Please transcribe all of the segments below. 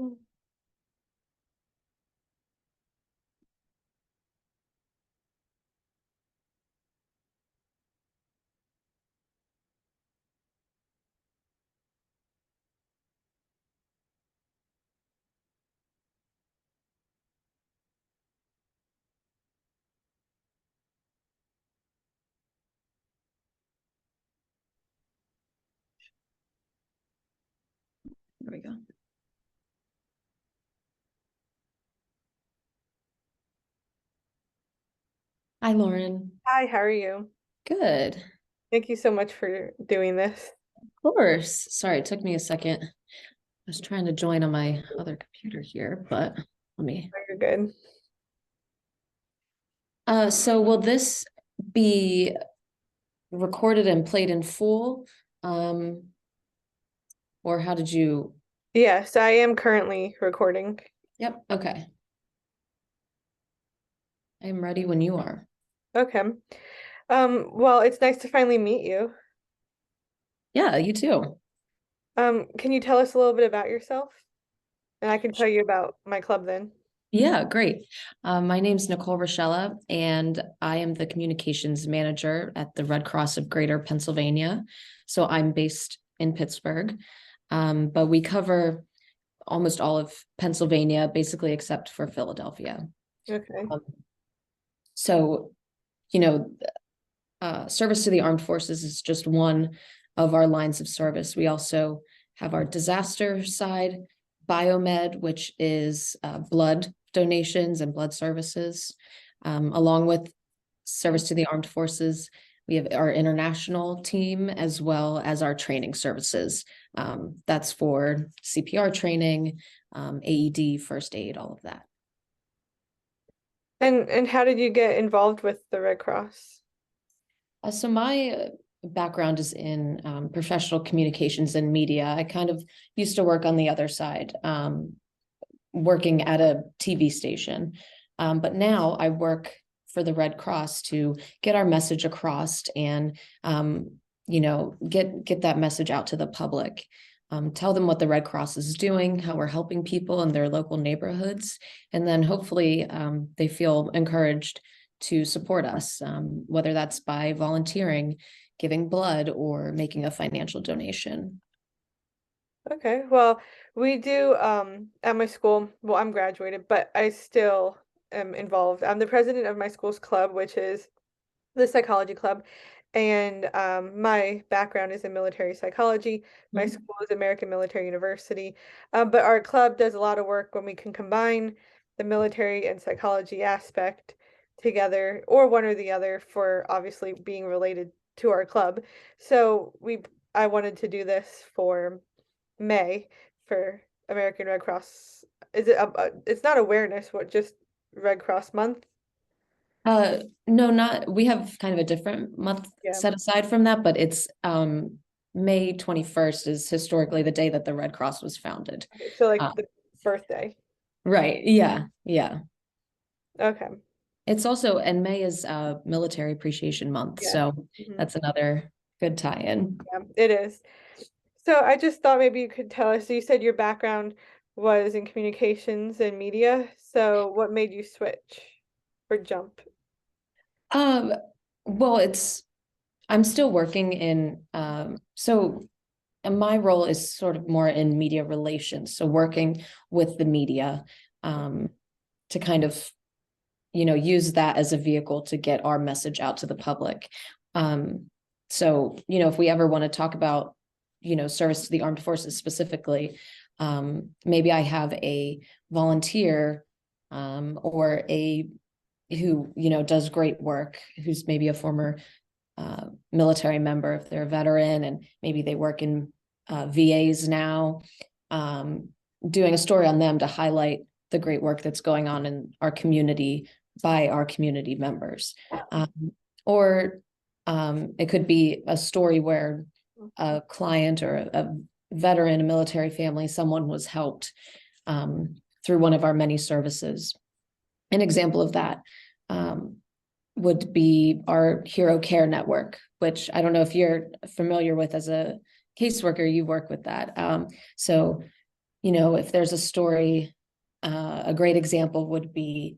There we go. Hi, Lauren. Hi, how are you? Good. Of Thank you so much for doing this. course. Sorry, it took me a second. I was trying to join on my other computer here, but let me. You're good. So will this be recorded and played in full? Um, or how did you? Yes, I am currently recording. Yep. Okay. I am ready when you are. Okay. Well, it's nice to finally meet you. Yeah, you too. Can you tell us a little bit about yourself? And I can tell you about my club then. Yeah, great. My name's Nicole Rochella, and I am the communications manager at the Red Cross of Greater Pennsylvania. So I'm based in Pittsburgh, but we cover almost all of Pennsylvania, basically except for Philadelphia. Okay. Um, so, you know, service to the armed forces is just one of our lines of service. We also have our disaster side, biomed, which is blood donations and blood services, along with service to the armed forces. We have our international team as well as our training services. That's for CPR training, AED, first aid, all of that. And how did you get involved with the Red Cross? So my background is in professional communications and media. I kind of used to work on the other side, working at a TV station. But now I work for the Red Cross to get our message across and get that message out to the public. Tell them what the Red Cross is doing, how we're helping people in their local neighborhoods, and then hopefully they feel encouraged to support us, whether that's by volunteering, giving blood, or making a financial donation. Okay. Well, we do at my school, well, I'm graduated, but I still am involved. I'm the president of my school's club, which is the psychology club. And my background is in military psychology. My Mhm. school is American Military University. But our club does a lot of work when we can combine the military and psychology aspect together, or one or the other, for obviously being related to our club. So I wanted to do this for May for American Red Cross. Is it it's not awareness, what, just Red Cross month? No, not, we have kind of a different month Yeah. set aside from that, but it's May 21st is historically the day that the Red Cross was founded. Okay, so like Uh, the birthday. right. Yeah. Yeah. Okay. It's also, and May is Military Appreciation Month. Yeah. So Mhm. that's another good tie-in. Yeah, it is. So I just thought maybe you could tell us. So you said your background was in communications and media. So what made you switch or jump? Um, well, I'm still working in, so and my role is sort of more in media relations. So working with the media, um, to kind of use that as a vehicle to get our message out to the public. So if we ever want to talk about service to the armed forces specifically, maybe I have a volunteer, or a who does great work, who's maybe a former military member, if they're a veteran, and maybe they work in VAs now, um, doing a story on them to highlight the great work that's going on in our community by our community members. Or it could be a story where a client or a veteran, a military family, someone was helped through one of our many services. An example of that would be our Hero Care Network, which I don't know if you're familiar with as a caseworker, you work with that. So if there's a story, a great example would be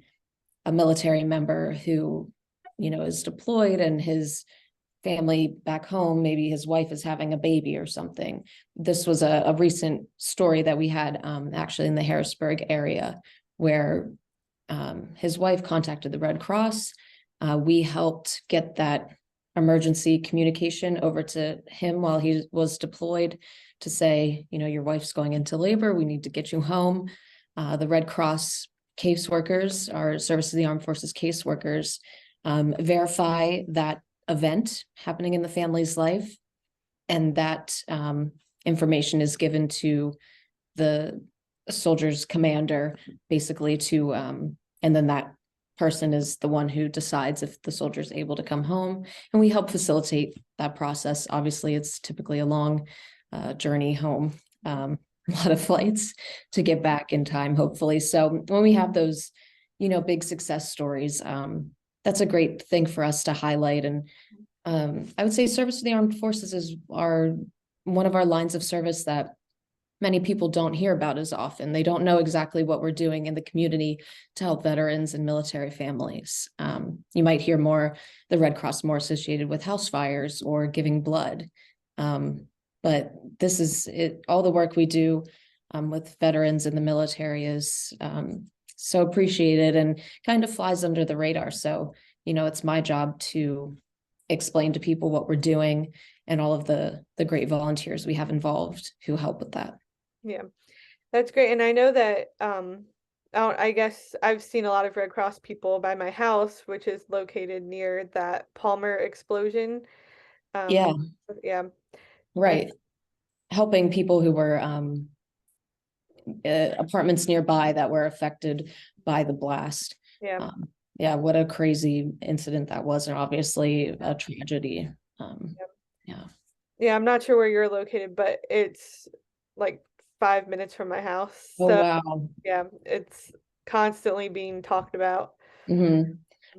a military member who, is deployed and his family back home, maybe his wife is having a baby or something. This was a recent story that we had actually in the Harrisburg area where his wife contacted the Red Cross. We helped get that emergency communication over to him while he was deployed to say, your wife's going into labor. We need to get you home. The Red Cross caseworkers, our Service of the Armed Forces caseworkers, verify that event happening in the family's life. And that information is given to the soldier's commander, basically to, and then that person is the one who decides if the soldier is able to come home. And we help facilitate that process. Obviously, it's typically a long journey home, a lot of flights to get back in time, hopefully. So when we have those, big success stories, that's a great thing for us to highlight. And I would say service to the armed forces is one of our lines of service that many people don't hear about as often. They don't know exactly what we're doing in the community to help veterans and military families. You might hear the Red Cross more associated with house fires or giving blood. But this is it. All the work we do with veterans in the military is so appreciated and kind of flies under the radar. So, it's my job to explain to people what we're doing and all of the great volunteers we have involved who help with that. Yeah, that's great. And I know that I guess I've seen a lot of Red Cross people by my house, which is located near that Palmer explosion. Yeah, Yeah, right. Helping people who were apartments nearby that were affected by the blast. yeah. Yeah, what a crazy incident that was, and obviously a tragedy. Yeah. Yeah, I'm not sure where you're located, but it's like 5 minutes from my house. Oh, So wow. yeah, it's constantly being talked about. Mm-hmm.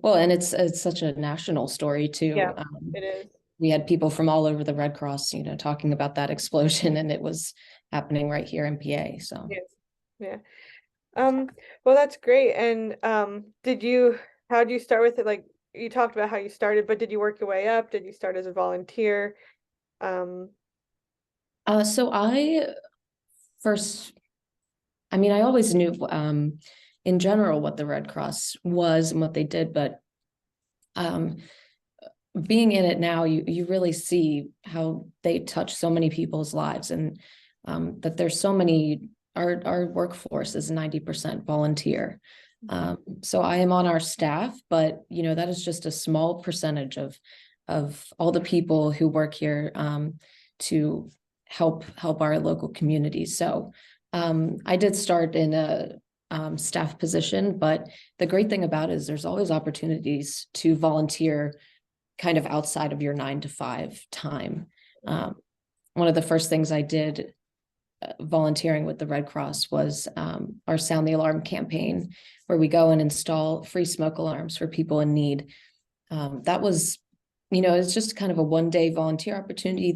Well, and it's such a national story too. Yeah, it is. We had people from all over the Red Cross, talking about that explosion, and it was happening right here in PA. So Yes. Yeah. Well, that's great. And how did you start with it? Like you talked about how you started, but did you work your way up? Did you start as a volunteer? Um, so first, I always knew in general what the Red Cross was and what they did, but um, being in it now, you really see how they touch so many people's lives, and that there's so many. Our workforce is 90% volunteer. So I am on our staff, but that is just a small percentage of all the people who work here to help our local communities. So I did start in a staff position, but the great thing about it is there's always opportunities to volunteer kind of outside of your 9 to 5 time. One of the first things I did volunteering with the Red Cross was our Sound the Alarm campaign, where we go and install free smoke alarms for people in need. That was, it's just kind of a one-day volunteer opportunity.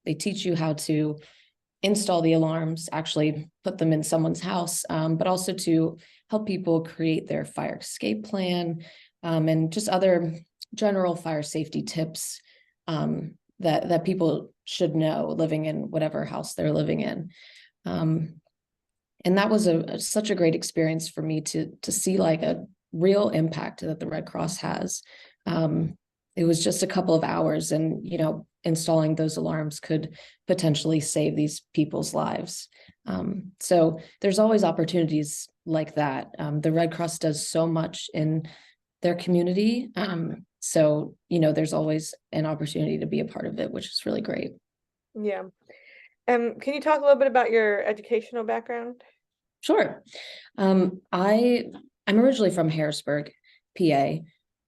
They teach you how to install the alarms, actually put them in someone's house, but also to help people create their fire escape plan, and just other general fire safety tips that people should know living in whatever house they're living in. And that was such a great experience for me to see like a real impact that the Red Cross has. It was just a couple of hours, and installing those alarms could potentially save these people's lives. So there's always opportunities like that. The Red Cross does so much in their community. So, there's always an opportunity to be a part of it, which is really great. yeah. Can you talk a little bit about your educational background? Sure. I'm originally from Harrisburg, PA.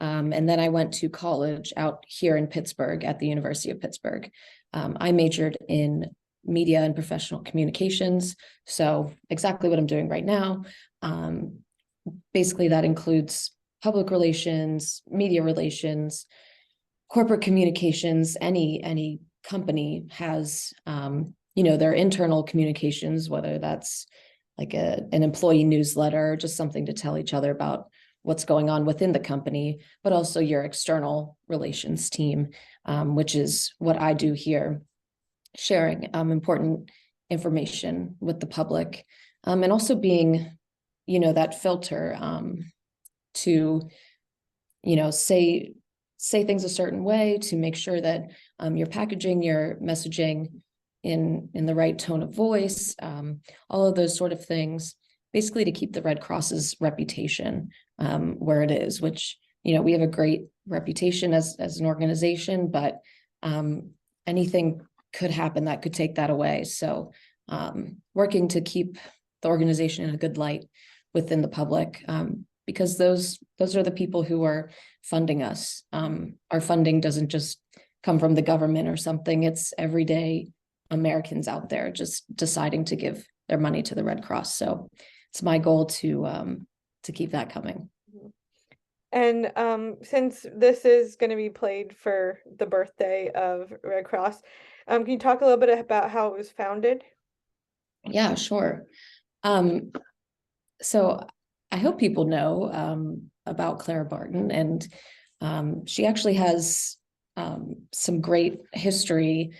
And then I went to college out here in Pittsburgh at the University of Pittsburgh. I majored in media and professional communications. So exactly what I'm doing right now. Basically, that includes public relations, media relations, corporate communications. Any company has their internal communications, whether that's like an employee newsletter, just something to tell each other about what's going on within the company, but also your external relations team, which is what I do here, sharing important information with the public, and also being, that filter to, say things a certain way, to make sure that you're packaging your messaging in the right tone of voice, all of those sort of things, basically to keep the Red Cross's reputation where it is, which, we have a great reputation as an organization, but anything could happen that could take that away. So working to keep the organization in a good light within the public, because those are the people who are funding us. Our funding doesn't just come from the government or something. It's everyday Americans out there just deciding to give their money to the Red Cross. So it's my goal to keep that coming. And since this is going to be played for the birthday of Red Cross, can you talk a little bit about how it was founded? Yeah, sure. So I hope people know about Clara Barton, and she actually has some great history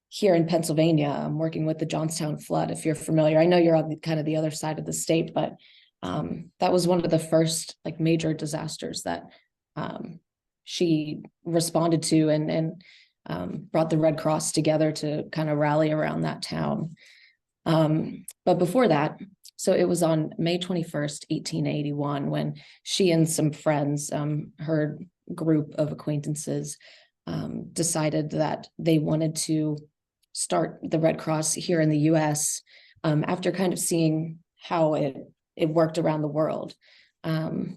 here in Pennsylvania. I'm working with the Johnstown flood, if you're familiar. I know you're on kind of the other side of the state, but that was one of the first like major disasters that she responded to, and brought the Red Cross together to kind of rally around that town. But before that, so it was on May 21st, 1881, when she and some friends, her group of acquaintances, decided that they wanted to start the Red Cross here in the US, after kind of seeing how it worked around the world. The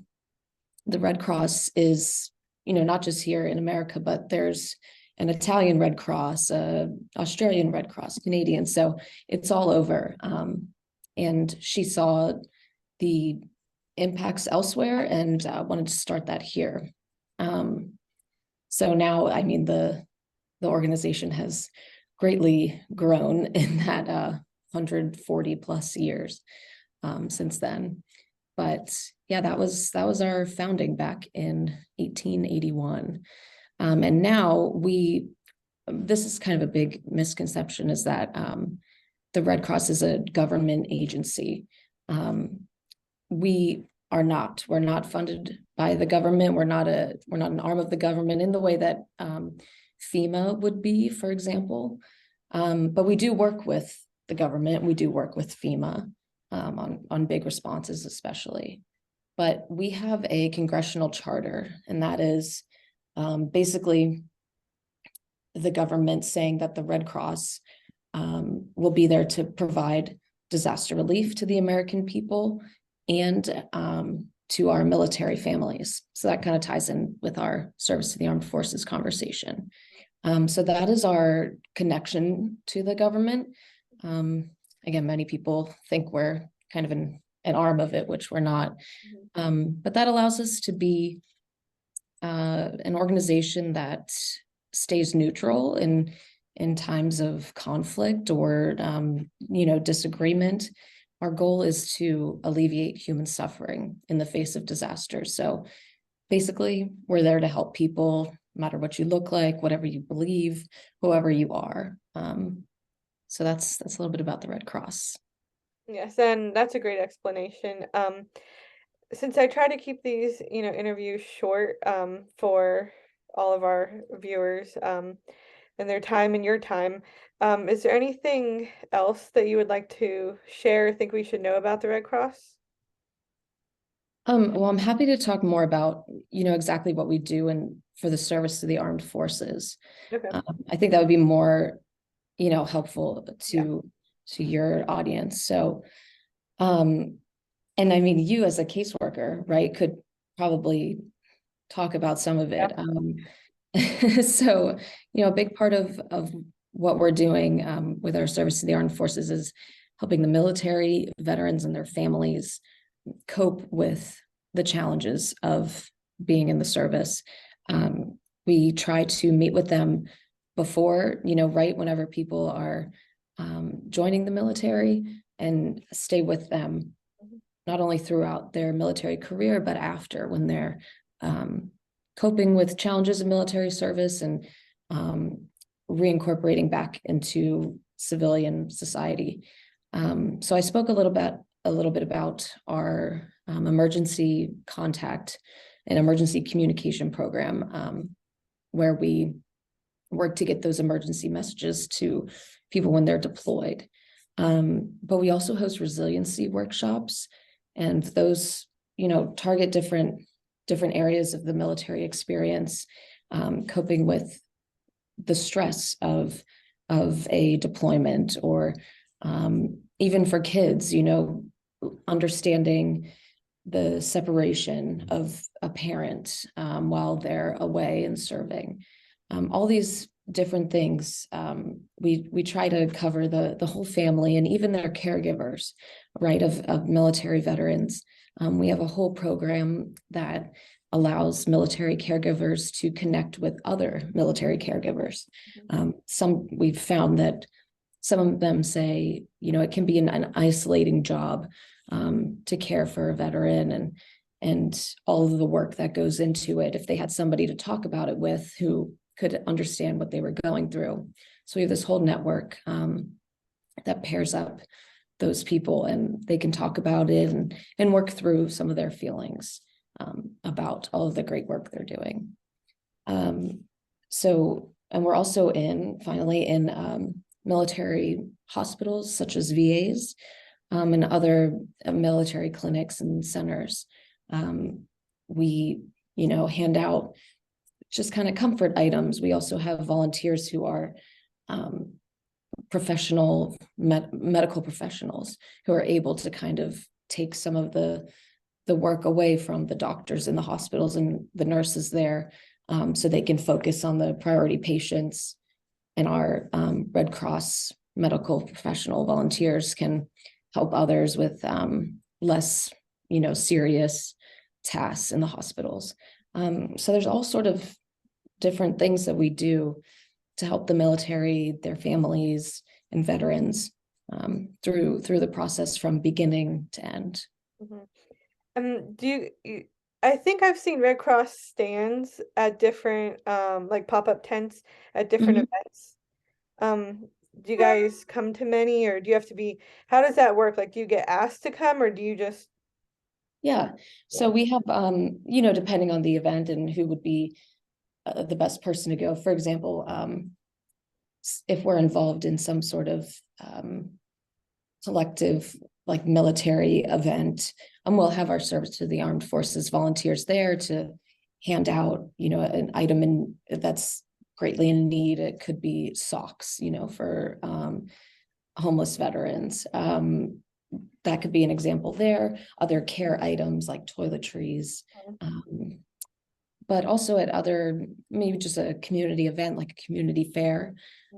Red Cross is, not just here in America, but there's an Italian Red Cross, Australian Red Cross, Canadian. So it's all over. And she saw the impacts elsewhere and wanted to start that here. So now, I mean, the organization has greatly grown in that 140 plus years since then. But yeah, that was our founding back in 1881. And now this is kind of a big misconception, is that the Red Cross is a government agency. We're not funded by the government. We're not an arm of the government in the way that FEMA would be, for example. But we do work with the government. We do work with FEMA on big responses, especially. But we have a congressional charter, and that is basically the government saying that the Red Cross will be there to provide disaster relief to the American people and to our military families. So that kind of ties in with our service to the armed forces conversation. So that is our connection to the government. Again, many people think we're kind of an arm of it, which we're not. But that allows us to be an organization that stays neutral in times of conflict or disagreement. Our goal is to alleviate human suffering in the face of disasters. So basically, we're there to help people, no matter what you look like, whatever you believe, whoever you are. So that's a little bit about the Red Cross. Yes, and that's a great explanation. Since I try to keep these, interviews short, for all of our viewers, and their time and your time, is there anything else that you would like to share or think we should know about the Red Cross? Well, I'm happy to talk more about, exactly what we do and for the service to the armed forces. Okay. I think that would be more, helpful to your audience. So, and I mean, you as a caseworker, right, could probably talk about some of it. So, a big part of what we're doing with our service to the armed forces is helping the military, veterans, and their families cope with the challenges of being in the service. We try to meet with them before, right whenever people are joining the military and stay with them, not only throughout their military career, but after, when they're coping with challenges of military service and reincorporating back into civilian society. So I spoke a little bit about our emergency contact and emergency communication program, where we work to get those emergency messages to people when they're deployed. But we also host resiliency workshops, and those, target different areas of the military experience, coping with the stress of a deployment, or even for kids, understanding the separation of a parent while they're away and serving. All these different things. We try to cover the whole family and even their caregivers, right, of military veterans. We have a whole program that allows military caregivers to connect with other military caregivers. We've found that some of them say, it can be an isolating job to care for a veteran, and all of the work that goes into it, if they had somebody to talk about it with who could understand what they were going through. So we have this whole network that pairs up those people, and they can talk about it and work through some of their feelings about all of the great work they're doing. And we're also finally in military hospitals such as VAs and other military clinics and centers. We, hand out just kind of comfort items. We also have volunteers who are professional medical professionals who are able to kind of take some of the work away from the doctors in the hospitals and the nurses there, so they can focus on the priority patients. And our Red Cross medical professional volunteers can help others with less, serious tasks in the hospitals. So there's all sort of different things that we do to help the military, their families, and veterans through the process from beginning to end. I think I've seen Red Cross stands at different like pop-up tents at different events. Do you guys come to many, or do you have to how does that work? Like, do you get asked to come, or do you just? Yeah. So we have, depending on the event and who would be the best person to go. For example, if we're involved in some sort of collective, like, military event, we'll have our service to the armed forces volunteers there to hand out, an item that's greatly in need. It could be socks, for homeless veterans. That could be an example there. Other care items like toiletries, but also at other, maybe just a community event like a community fair.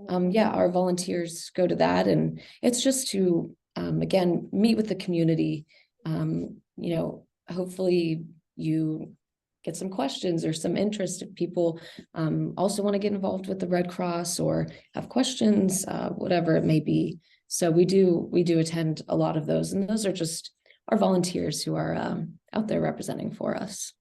Our volunteers go to that, and it's just to, again, meet with the community. Hopefully you get some questions or some interest if people also want to get involved with the Red Cross or have questions, whatever it may be. So we do attend a lot of those, and those are just our volunteers who are out there representing for us.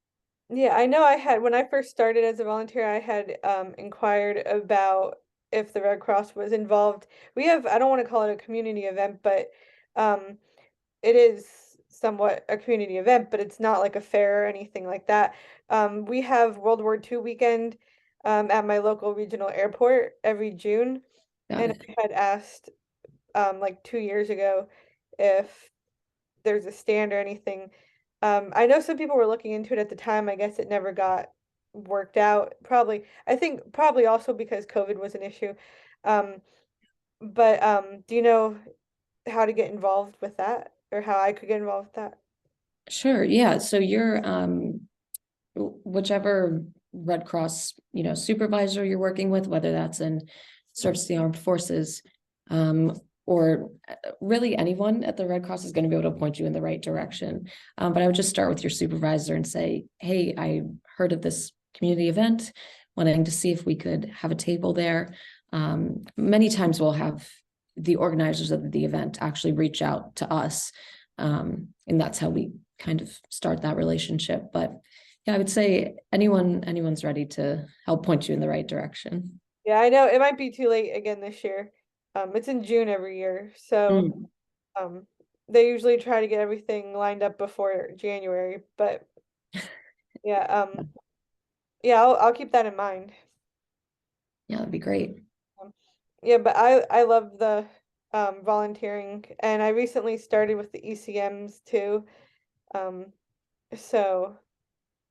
Yeah, I know when I first started as a volunteer, I had inquired about if the Red Cross was involved. I don't want to call it a community event, but it is somewhat a community event, but it's not like a fair or anything like that. We have World War II weekend at my local regional airport every June. And I had asked like 2 years ago if there's a stand or anything. I know some people were looking into it at the time. I guess it never got worked out. I think probably also because COVID was an issue. But do you know how to get involved with that, or how I could get involved with that? Sure. Yeah. So you're whichever Red Cross, supervisor you're working with, whether that's in service to the armed forces, or really anyone at the Red Cross is going to be able to point you in the right direction. But I would just start with your supervisor and say, hey, I heard of this community event, wanting to see if we could have a table there. Many times we'll have, the organizers of the event actually reach out to us. And that's how we kind of start that relationship. But yeah, I would say anyone's ready to help point you in the right direction. Yeah, I know it might be too late again this year. It's in June every year, so Mm, they usually try to get everything lined up before January. But yeah, yeah, I'll keep that in mind. yeah, that'd be great. Um, yeah, but I love the volunteering, and I recently started with the ECMs too. Um, so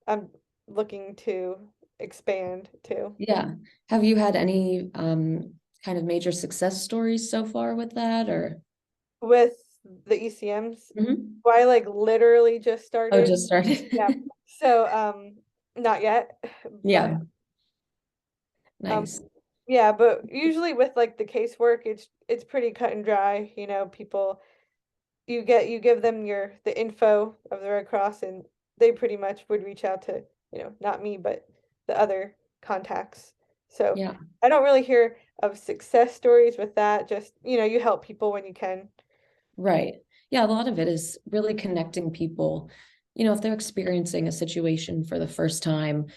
I'm looking to expand too. Yeah. Have you had any kind of major success stories so far with that or? With the ECMs, Mhm. well, I like literally just Oh, started. just started. Yeah. So not yet, but Yeah, um nice. yeah, but usually with like the casework, it's pretty cut and dry, people you give them the info of the Red Cross, and they pretty much would reach out to, not me, but the other contacts. So Yeah. I don't really hear of success stories with that, just, you help people when you can. Right. Yeah, a lot of it is really connecting people. If they're experiencing a situation for the first time,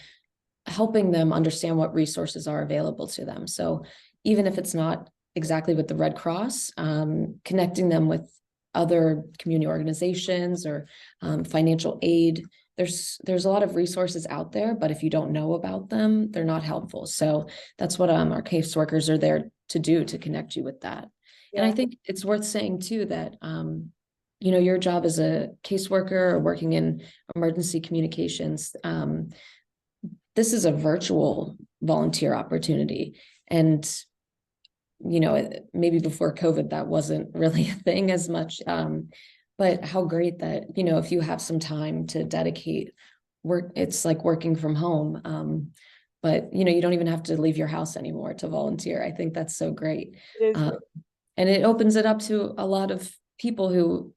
helping them understand what resources are available to them. So even if it's not exactly with the Red Cross, connecting them with other community organizations or financial aid. There's a lot of resources out there, but if you don't know about them, they're not helpful. So that's what our caseworkers are there to do, to connect you with that. And I Yeah. think it's worth saying too that your job as a caseworker or working in emergency communications, this is a virtual volunteer opportunity. And, maybe before COVID, that wasn't really a thing as much. But how great that, if you have some time to dedicate work, it's like working from home. But, you don't even have to leave your house anymore to volunteer. I think that's so great. It is Uh, great. and it opens it up to a lot of people who,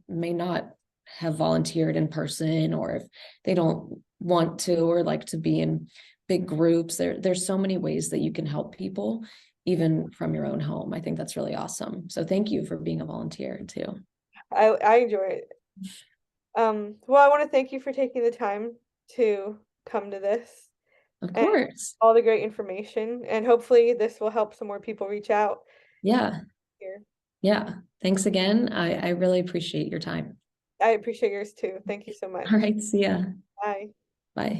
may not have volunteered in person, or if they don't want to or like to be in big groups. There's so many ways that you can help people, even from your own home. I think that's really awesome. So thank you for being a volunteer too. I enjoy it. Well, I want to thank you for taking the time to come to this Of and course. all the great information, and hopefully this will help some more people reach out Yeah. here. Yeah. Thanks again. I really appreciate your time. I appreciate yours too. Thank you so All much. right. See ya. Bye. Bye.